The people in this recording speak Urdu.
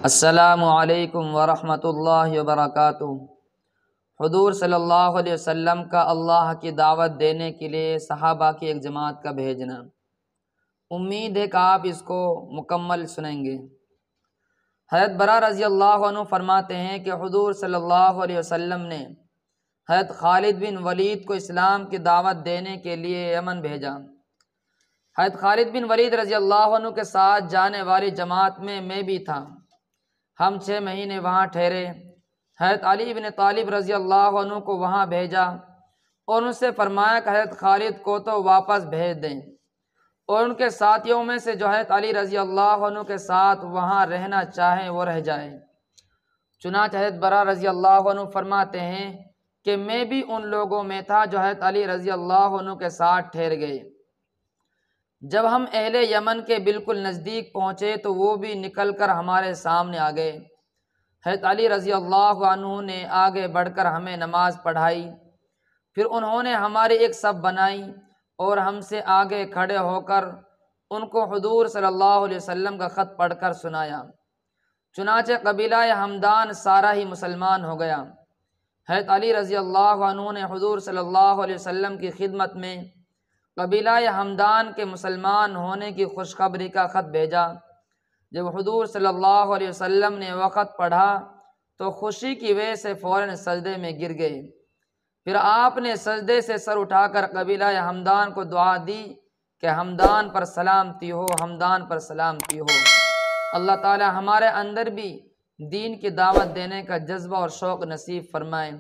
السلام علیکم ورحمۃ اللہ وبرکاتہ۔ حضور صلی اللہ علیہ وسلم کا اللہ کی دعوت دینے کے لیے صحابہ کی ایک جماعت کا بھیجنا۔ امید ہے کہ آپ اس کو مکمل سنیں گے۔ حضرت برا رضی اللہ عنہ فرماتے ہیں کہ حضور صلی اللہ علیہ وسلم نے حضرت خالد بن ولید کو اسلام کی دعوت دینے کے لیے یمن بھیجا۔ حضرت خالد بن ولید رضی اللہ عنہ کے ساتھ جانے والی جماعت میں میں بھی تھا۔ ہم 6 مہینے وہاں ٹھہرے۔ حضرت علی بن طالب رضی اللہ عنہ کو وہاں بھیجا اور ان سے فرمایا کہ حضرت خالد کو تو واپس بھیج دیں اور ان کے ساتھیوں میں سے جو حضرت علی رضی اللہ عنہ کے ساتھ وہاں رہنا چاہیں وہ رہ جائیں۔ چنانچہ حضرت برا رضی اللہ عنہ فرماتے ہیں کہ میں بھی ان لوگوں میں تھا جو حضرت علی رضی اللہ عنہ کے ساتھ ٹھہر گئے۔ جب ہم اہل یمن کے بالکل نزدیک پہنچے تو وہ بھی نکل کر ہمارے سامنے آ گئے۔ حضرت علی رضی اللہ عنہ نے آگے بڑھ کر ہمیں نماز پڑھائی، پھر انہوں نے ہماری ایک صف بنائی اور ہم سے آگے کھڑے ہو کر ان کو حضور صلی اللہ علیہ وسلم کا خط پڑھ کر سنایا۔ چنانچہ قبیلہ ہمدان سارا ہی مسلمان ہو گیا۔ حضرت علی رضی اللہ عنہ نے حضور صلی اللہ علیہ وسلم کی خدمت میں قبیلہ ہمدان کے مسلمان ہونے کی خوشخبری کا خط بھیجا۔ جب حضور صلی اللہ علیہ وسلم نے وہ خط پڑھا تو خوشی کی وجہ سے فوراً سجدے میں گر گئے۔ پھر آپ نے سجدے سے سر اٹھا کر قبیلہ ہمدان کو دعا دی کہ ہمدان پر سلامتی ہو، ہمدان پر سلامتی ہو۔ اللہ تعالی ہمارے اندر بھی دین کی دعوت دینے کا جذبہ اور شوق نصیب فرمائے۔